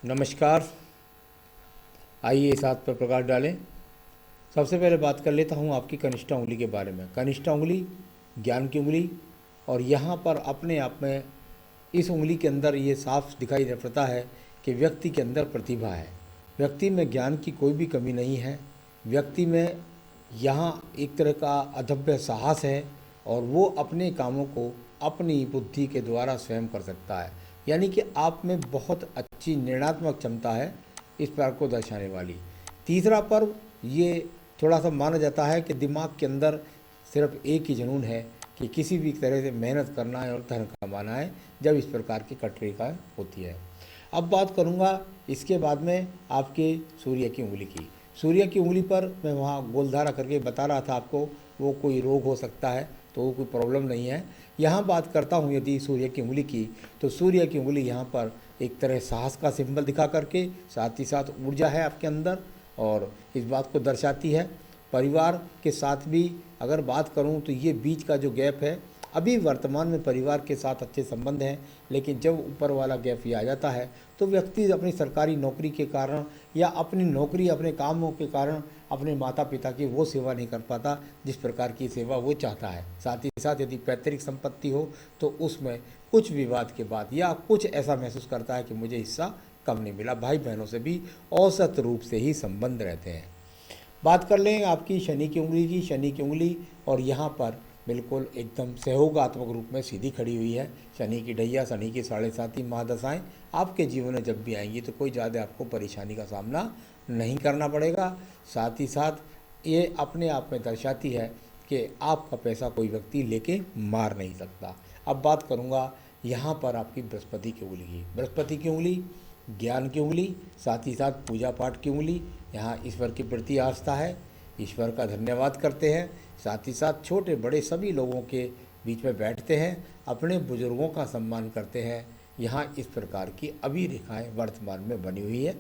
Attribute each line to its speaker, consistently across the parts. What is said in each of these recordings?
Speaker 1: नमस्कार। आइए इस हाथ पर प्रकाश डालें। सबसे पहले बात कर लेता हूँ आपकी कनिष्ठा उंगली के बारे में। कनिष्ठा उंगली ज्ञान की उंगली, और यहाँ पर अपने आप में इस उंगली के अंदर ये साफ दिखाई पड़ता है कि व्यक्ति के अंदर प्रतिभा है, व्यक्ति में ज्ञान की कोई भी कमी नहीं है, व्यक्ति में यहाँ एक तरह का अदम्य साहस है और वो अपने कामों को अपनी बुद्धि के द्वारा स्वयं कर सकता है। यानी कि आप में बहुत अच्छी निर्णयात्मक क्षमता है इस प्रकार को दर्शाने वाली। तीसरा पर्व ये थोड़ा सा माना जाता है कि दिमाग के अंदर सिर्फ एक ही जुनून है कि किसी भी तरह से मेहनत करना है और धन कमाना है, जब इस प्रकार की कट रेखा होती है। अब बात करूँगा इसके बाद में आपके सूर्य की उंगली की। सूर्य की उंगली पर मैं वहाँ गोलधारा करके बता रहा था आपको, वो कोई रोग हो सकता है तो वो कोई प्रॉब्लम नहीं है। यहाँ बात करता हूँ यदि सूर्य की उंगली की, तो सूर्य की उंगली यहाँ पर एक तरह साहस का सिंबल दिखा करके साथ ही साथ ऊर्जा है आपके अंदर, और इस बात को दर्शाती है। परिवार के साथ भी अगर बात करूँ तो ये बीच का जो गैप है, अभी वर्तमान में परिवार के साथ अच्छे संबंध हैं, लेकिन जब ऊपर वाला गैप ये आ जाता है तो व्यक्ति अपनी सरकारी नौकरी के कारण या अपनी नौकरी अपने कामों के कारण अपने माता पिता की वो सेवा नहीं कर पाता जिस प्रकार की सेवा वो चाहता है। साथ ही साथ यदि पैतृक संपत्ति हो तो उसमें कुछ विवाद के बाद या कुछ ऐसा महसूस करता है कि मुझे हिस्सा कम नहीं मिला। भाई बहनों से भी औसत रूप से ही संबंध रहते हैं। बात कर लें आपकी शनि की उंगली की। शनि की उंगली और यहाँ पर बिल्कुल एकदम सहयोगात्मक रूप में सीधी खड़ी हुई है। शनि की ढैया, शनि की 7.5 महादशाएँ आपके जीवन में जब भी आएंगी तो कोई ज़्यादा आपको परेशानी का सामना नहीं करना पड़ेगा। साथ ही साथ ये अपने आप में दर्शाती है कि आपका पैसा कोई व्यक्ति लेके मार नहीं सकता। अब बात करूँगा यहाँ पर आपकी बृहस्पति की उंगली की। बृहस्पति की उंगली ज्ञान की उंगली, साथ ही साथ पूजा पाठ की उंगली। यहाँ ईश्वर के प्रति आस्था है, ईश्वर का धन्यवाद करते हैं, साथ ही साथ छोटे बड़े सभी लोगों के बीच में बैठते हैं, अपने बुजुर्गों का सम्मान करते हैं। यहाँ इस प्रकार की अभी रेखाएं वर्तमान में बनी हुई है।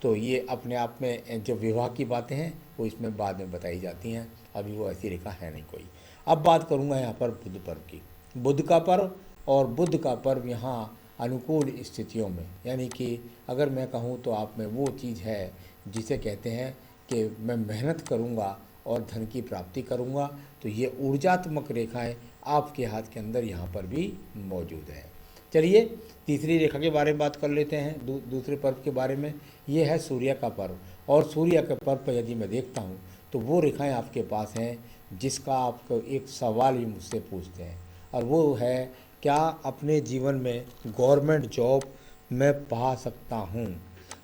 Speaker 1: तो ये अपने आप में जो विवाह की बातें हैं वो इसमें बाद में बताई जाती हैं, अभी वो ऐसी रेखा है नहीं कोई। अब बात करूँगा यहाँ पर बुध पर्व की। बुध का पर्व, और बुध का पर्व यहाँ अनुकूल स्थितियों में, यानी कि अगर मैं कहूँ तो आप में वो चीज़ है जिसे कहते हैं कि मैं मेहनत करूँगा और धन की प्राप्ति करूँगा, तो ये ऊर्जात्मक रेखाएं आपके हाथ के अंदर यहाँ पर भी मौजूद है। चलिए तीसरी रेखा के बारे में बात कर लेते हैं, दूसरे पर्व के बारे में। ये है सूर्य का पर्व, और सूर्य के पर्व पर यदि मैं देखता हूँ तो वो रेखाएं आपके पास हैं जिसका आपको एक सवाल भी मुझसे पूछते हैं, और वो है क्या अपने जीवन में गवर्नमेंट जॉब मैं पा सकता हूँ।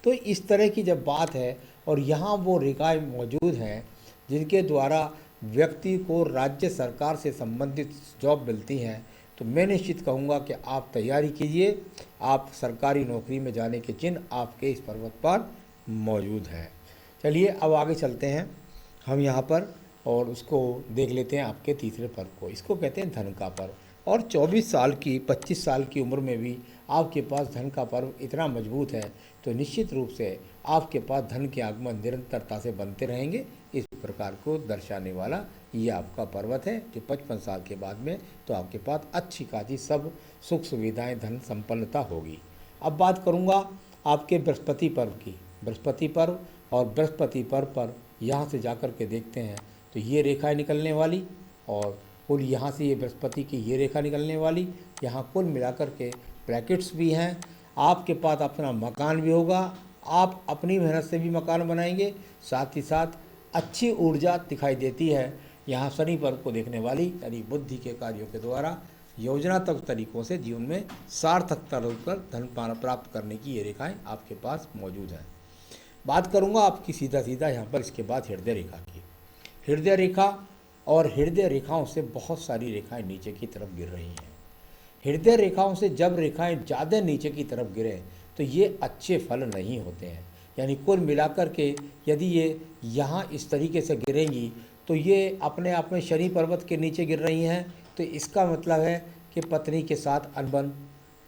Speaker 1: तो इस तरह की जब बात है और यहाँ वो रेखाएं मौजूद हैं जिनके द्वारा व्यक्ति को राज्य सरकार से संबंधित जॉब मिलती हैं, तो मैं निश्चित कहूँगा कि आप तैयारी कीजिए। आप सरकारी नौकरी में जाने के चिन्ह आपके इस पर्वत पर मौजूद हैं। चलिए अब आगे चलते हैं हम यहाँ पर, और उसको देख लेते हैं आपके तीसरे पर्व को। इसको कहते हैं धन का पर्व। और 24 साल की 25 साल की उम्र में भी आपके पास धन का पर्व इतना मजबूत है, तो निश्चित रूप से आपके पास धन के आगमन निरंतरता से बनते रहेंगे। इस प्रकार को दर्शाने वाला ये आपका पर्वत है जो 55 साल के बाद में तो आपके पास अच्छी खासी सब सुख सुविधाएं, धन संपन्नता होगी। अब बात करूँगा आपके बृहस्पति पर्व की। बृहस्पति पर्व, और बृहस्पति पर्व पर यहाँ से जाकर के देखते हैं तो ये रेखाएं निकलने वाली, और कुल यहाँ से ये बृहस्पति की ये रेखा निकलने वाली। यहाँ कुल मिलाकर के ब्रैकेट्स भी हैं। आपके पास अपना मकान भी होगा, आप अपनी मेहनत से भी मकान बनाएंगे, साथ ही साथ अच्छी ऊर्जा दिखाई देती है यहाँ शनि पर्व को देखने वाली, यानी बुद्धि के कार्यों के द्वारा योजनात्मक तरीकों से जीवन में सार्थकता होकर धन प्राप्त करने की ये रेखाएं आपके पास मौजूद हैं। बात करूँगा आपकी सीधा सीधा यहाँ पर इसके बाद हृदय रेखा की। हृदय रेखा, और हृदय रेखाओं से बहुत सारी रेखाएं नीचे की तरफ गिर रही हैं। हृदय रेखाओं से जब रेखाएं ज़्यादा नीचे की तरफ गिरें तो ये अच्छे फल नहीं होते हैं। यानी कुल मिलाकर के यदि ये यहाँ इस तरीके से गिरेंगी तो ये अपने आप में शनि पर्वत के नीचे गिर रही हैं, तो इसका मतलब है कि पत्नी के साथ अनबन।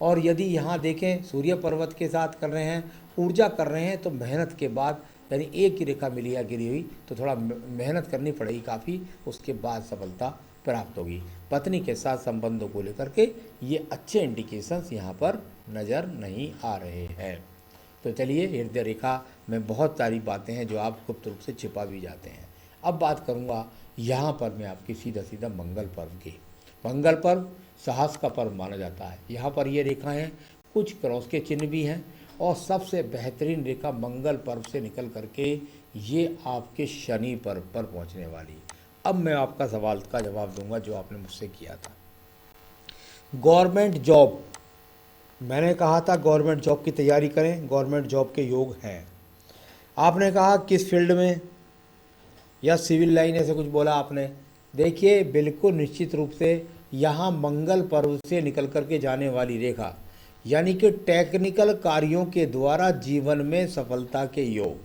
Speaker 1: और यदि यहाँ देखें सूर्य पर्वत के साथ कर रहे हैं, ऊर्जा कर रहे हैं, तो मेहनत के बाद, यानी एक ही रेखा मिली या गिरी हुई तो थोड़ा मेहनत करनी पड़ेगी काफ़ी, उसके बाद सफलता प्राप्त होगी। पत्नी के साथ संबंधों को लेकर के ये अच्छे इंडिकेशंस यहाँ पर नज़र नहीं आ रहे हैं। तो चलिए, हृदय रेखा में बहुत सारी बातें हैं जो आप गुप्त रूप से छिपा भी जाते हैं। अब बात करूँगा यहाँ पर मैं आपकी सीधा सीधा मंगल पर्व की। मंगल पर्व साहस का पर्व माना जाता है। यहाँ पर ये रेखाएं हैं, कुछ क्रॉस के चिन्ह भी हैं, और सबसे बेहतरीन रेखा मंगल पर्व से निकल करके ये आपके शनि पर्व पर पहुँचने वाली। अब मैं आपका सवाल का जवाब दूंगा जो आपने मुझसे किया था। गवर्नमेंट जॉब, मैंने कहा था गवर्नमेंट जॉब की तैयारी करें, गवर्नमेंट जॉब के योग हैं। आपने कहा किस फील्ड में, या सिविल लाइन ऐसे कुछ बोला आपने। देखिए, बिल्कुल निश्चित रूप से यहाँ मंगल पर्व से निकल कर के जाने वाली रेखा, यानी कि टेक्निकल कार्यों के द्वारा जीवन में सफलता के योग।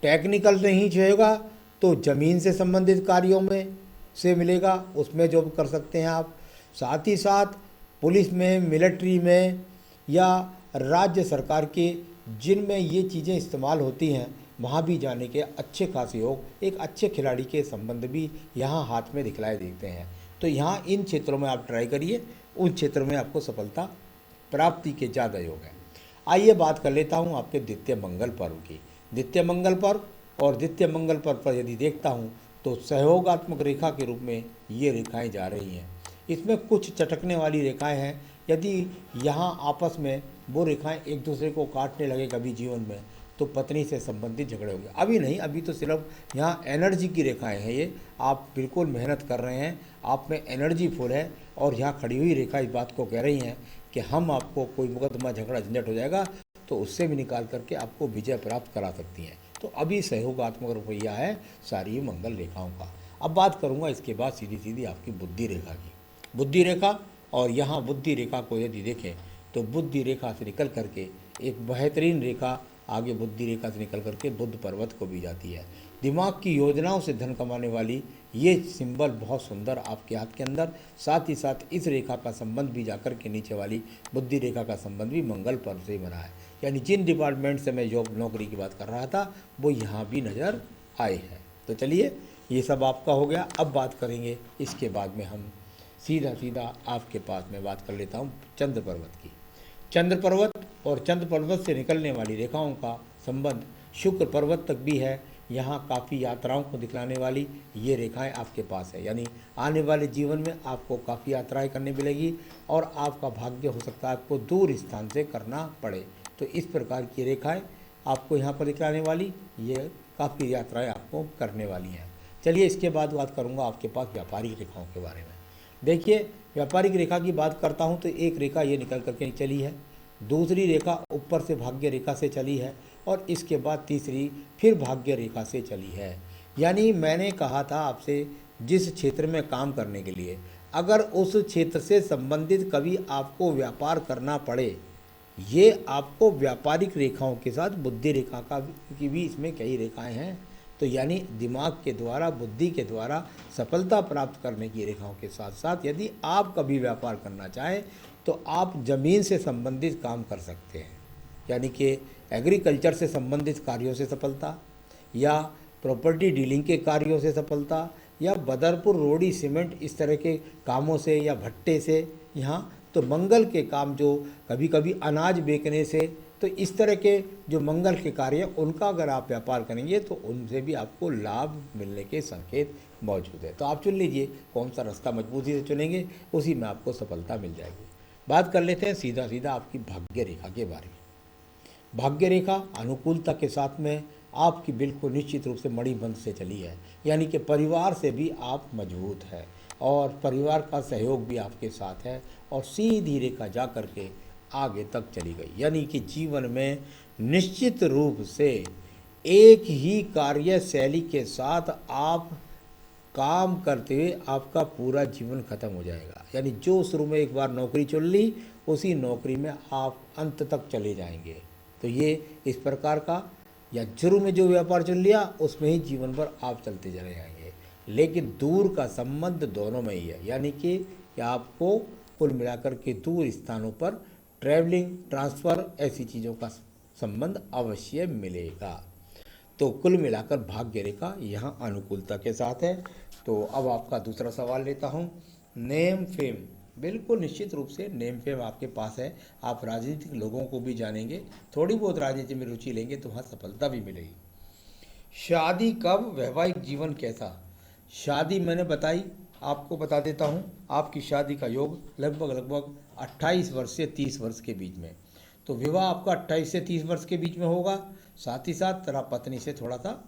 Speaker 1: टेक्निकल नहीं होगा तो ज़मीन से संबंधित कार्यों में से मिलेगा, उसमें जॉब कर सकते हैं आप। साथ ही साथ पुलिस में, मिलिट्री में, या राज्य सरकार के जिनमें ये चीज़ें इस्तेमाल होती हैं, वहाँ भी जाने के अच्छे खासे योग, एक अच्छे खिलाड़ी के संबंध भी यहाँ हाथ में दिखलाए देते हैं। तो यहाँ इन क्षेत्रों में आप ट्राई करिए, उन क्षेत्रों में आपको सफलता प्राप्ति के ज़्यादा योग हैं। आइए बात कर लेता हूँ आपके द्वितीय मंगल पर्व की। द्वितीय मंगल पर्व और द्वितीय मंगल पर्व पर यदि देखता हूँ तो सहयोगात्मक रेखा के रूप में ये रेखाएं जा रही हैं। इसमें कुछ चटकने वाली रेखाएं हैं। यदि यहाँ आपस में वो रेखाएं एक दूसरे को काटने लगे कभी जीवन में, तो पत्नी से संबंधित झगड़े होंगे। अभी नहीं, अभी तो सिर्फ यहाँ एनर्जी की रेखाएं हैं। ये आप बिल्कुल मेहनत कर रहे हैं, आप में एनर्जी फुल है, और यहाँ खड़ी हुई रेखा इस बात को कह रही हैं कि हम आपको कोई मुकदमा झगड़ा झंझट हो जाएगा तो उससे भी निकाल करके आपको विजय प्राप्त करा सकती हैं। तो अभी सहयोगात्मक रवैया है सारी मंगल रेखाओं का। अब बात करूँगा इसके बाद सीधी सीधी आपकी बुद्धि रेखा की। बुद्धि रेखा, और यहाँ बुद्धि रेखा को यदि देखें तो बुद्धि रेखा से निकल करके एक बेहतरीन रेखा आगे बुद्धि रेखा से निकल करके बुद्ध पर्वत को भी जाती है। दिमाग की योजनाओं से धन कमाने वाली ये सिंबल बहुत सुंदर आपके हाथ के अंदर। साथ ही साथ इस रेखा का संबंध भी जाकर के नीचे वाली बुद्धि रेखा का संबंध भी मंगल पर्व से ही बना है। यानी जिन डिपार्टमेंट से मैं जॉब नौकरी की बात कर रहा था वो यहाँ भी नज़र आए हैं। तो चलिए, ये सब आपका हो गया। अब बात करेंगे इसके बाद में हम सीधा सीधा आपके पास में बात कर लेता हूँ चंद्र पर्वत की। चंद्र पर्वत और चंद्र पर्वत से निकलने वाली रेखाओं का संबंध शुक्र पर्वत तक भी है। यहाँ काफ़ी यात्राओं को दिखलाने वाली ये रेखाएं आपके पास है। यानी आने वाले जीवन में आपको काफ़ी यात्राएं करने मिलेगी, और आपका भाग्य हो सकता है आपको दूर स्थान से करना पड़े। तो इस प्रकार की रेखाएं आपको यहाँ पर दिखलाने वाली, ये काफ़ी यात्राएं आपको करने वाली हैं। चलिए, इसके बाद बात करूँगा आपके पास व्यापारिक रेखाओं के बारे में। देखिए, व्यापारिक रेखा की बात करता हूँ तो एक रेखा ये निकल करके चली है, दूसरी रेखा ऊपर से भाग्य रेखा से चली है, और इसके बाद तीसरी फिर भाग्य रेखा से चली है। यानी मैंने कहा था आपसे, जिस क्षेत्र में काम करने के लिए अगर उस क्षेत्र से संबंधित कभी आपको व्यापार करना पड़े, ये आपको व्यापारिक रेखाओं के साथ बुद्धि रेखा का की भी इसमें कई रेखाएं हैं। तो यानी दिमाग के द्वारा, बुद्धि के द्वारा सफलता प्राप्त करने की रेखाओं के साथ साथ यदि आप कभी व्यापार करना चाहें तो आप ज़मीन से संबंधित काम कर सकते हैं। यानी कि एग्रीकल्चर से संबंधित कार्यों से सफलता, या प्रॉपर्टी डीलिंग के कार्यों से सफलता, या बदरपुर रोड़ी सीमेंट इस तरह के कामों से, या भट्टे से। यहाँ तो मंगल के काम जो कभी कभी अनाज बेचने से, तो इस तरह के जो मंगल के कार्य उनका अगर आप व्यापार करेंगे तो उनसे भी आपको लाभ मिलने के संकेत मौजूद है। तो आप चुन लीजिए कौन सा रास्ता मजबूती से चुनेंगे, उसी में आपको सफलता मिल जाएगी। बात कर लेते हैं सीधा सीधा आपकी भाग्य रेखा के बारे में। भाग्य रेखा अनुकूलता के साथ में आपकी बिल्कुल निश्चित रूप से मणिबंध से चली है। यानी कि परिवार से भी आप मजबूत हैं, और परिवार का सहयोग भी आपके साथ है, और सीधी रेखा जा कर के आगे तक चली गई। यानी कि जीवन में निश्चित रूप से एक ही कार्य शैली के साथ आप काम करते हुए आपका पूरा जीवन खत्म हो जाएगा। यानी जो शुरू में एक बार नौकरी चुन ली, उसी नौकरी में आप अंत तक चले जाएंगे। तो ये इस प्रकार का, या शुरू में जो व्यापार चुन लिया उसमें ही जीवन भर आप चलते चले जाएंगे। लेकिन दूर का संबंध दोनों में ही है। यानी कि आपको कुल मिलाकर के दूर स्थानों पर ट्रैवलिंग, ट्रांसफ़र, ऐसी चीज़ों का संबंध अवश्य मिलेगा। तो कुल मिलाकर भाग्य रेखा यहाँ अनुकूलता के साथ है। तो अब आपका दूसरा सवाल लेता हूँ। नेम फेम बिल्कुल निश्चित रूप से नेम फेम आपके पास है। आप राजनीतिक लोगों को भी जानेंगे, थोड़ी बहुत राजनीति में रुचि लेंगे तो वहाँ सफलता भी मिलेगी। शादी कब, वैवाहिक जीवन कैसा? शादी मैंने बताई, आपको बता देता हूँ। आपकी शादी का योग लगभग लगभग 28 वर्ष से 30 वर्ष के बीच में। तो विवाह आपका 28 से 30 वर्ष के बीच में होगा। साथ ही साथ तेरा पत्नी से थोड़ा सा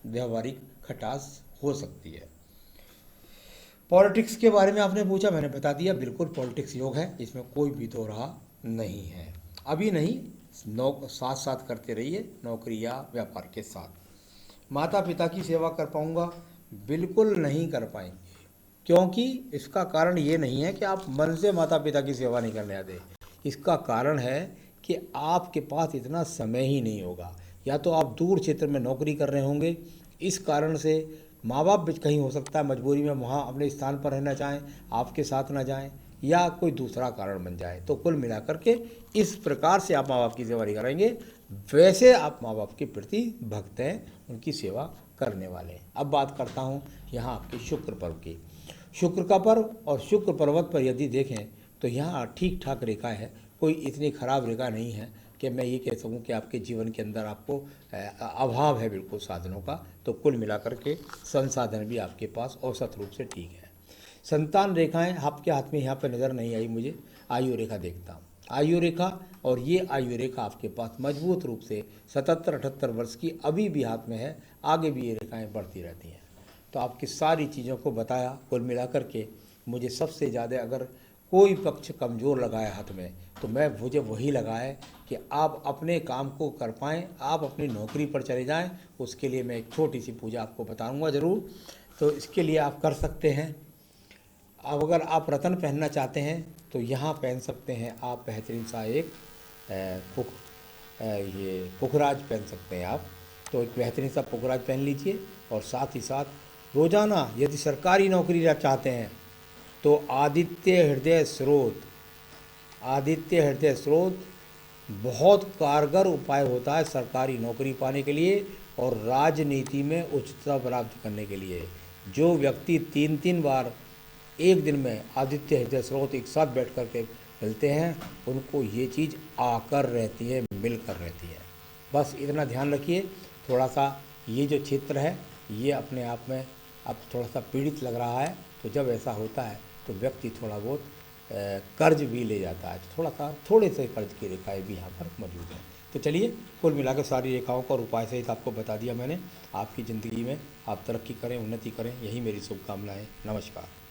Speaker 1: व्यवहारिक खटास हो सकती है। पॉलिटिक्स के बारे में आपने पूछा, मैंने बता दिया, बिल्कुल पॉलिटिक्स योग है, इसमें कोई भी दो राह नहीं है। अभी नहीं, साथ साथ करते रहिए नौकरी या व्यापार के साथ। माता पिता की सेवा कर पाऊंगा? बिल्कुल नहीं कर पाएंगे, क्योंकि इसका कारण ये नहीं है कि आप मन से माता पिता की सेवा नहीं करने आते। इसका कारण है कि आपके पास इतना समय ही नहीं होगा, या तो आप दूर क्षेत्र में नौकरी कर रहे होंगे, इस कारण से माँ बाप भी कहीं हो सकता है मजबूरी में वहाँ अपने स्थान पर रहना चाहें, आपके साथ ना जाएं, या कोई दूसरा कारण बन जाए। तो कुल मिलाकर के इस प्रकार से आप माँ बाप की सेवा नहीं करेंगे। वैसे आप माँ बाप के प्रति भक्त हैं, उनकी सेवा करने वाले हैं। अब बात करता हूँ यहाँ आपके शुक्र पर्व की। शुक्र का पर्व और शुक्र पर्वत पर यदि देखें तो यहाँ ठीक ठाक रेखा है, कोई इतनी खराब रेखा नहीं है कि मैं ये कह सकूँ कि आपके जीवन के अंदर आपको अभाव है बिल्कुल साधनों का। तो कुल मिलाकर के संसाधन भी आपके पास औसत रूप से ठीक है। संतान रेखाएं आपके हाथ में यहाँ पर नज़र नहीं आई मुझे। आयु रेखा देखता हूँ, आयु रेखा, और ये आयु रेखा आपके पास मजबूत रूप से 77-78 वर्ष की अभी भी हाथ में है। आगे भी ये रेखाएं बढ़ती रहती हैं। तो आपकी सारी चीज़ों को बताया। कुल मिलाकर के मुझे सबसे ज़्यादा अगर कोई पक्ष कमज़ोर लगा है हाथ में तो मुझे वही लगा है कि आप अपने काम को कर पाएँ, आप अपनी नौकरी पर चले जाएं। उसके लिए मैं एक छोटी सी पूजा आपको बताऊंगा ज़रूर, तो इसके लिए आप कर सकते हैं। अब अगर आप रतन पहनना चाहते हैं तो यहाँ पहन सकते हैं आप बेहतरीन सा एक ये पुखराज पहन सकते हैं आप। तो एक बेहतरीन सा पुखराज पहन लीजिए, और साथ ही साथ रोज़ाना यदि सरकारी नौकरी चाहते हैं तो आदित्य हृदय स्रोत, आदित्य हृदय स्रोत बहुत कारगर उपाय होता है सरकारी नौकरी पाने के लिए और राजनीति में उच्चता प्राप्त करने के लिए। जो व्यक्ति 3-3 बार एक दिन में आदित्य हृदय स्रोत एक साथ बैठ कर के मिलते हैं, उनको ये चीज़ आकर रहती है, मिलकर रहती है। बस इतना ध्यान रखिए। थोड़ा सा ये जो क्षेत्र है ये अपने आप में अब थोड़ा सा पीड़ित लग रहा है, तो जब ऐसा होता है तो व्यक्ति थोड़ा बहुत कर्ज भी ले जाता है। तो थोड़े से कर्ज की रेखाएँ भी यहाँ पर मौजूद हैं। तो चलिए, कुल मिलाकर सारी रेखाओं का और उपाय सहित आपको बता दिया मैंने। आपकी ज़िंदगी में आप तरक्की करें, उन्नति करें, यही मेरी शुभकामनाएँ। नमस्कार।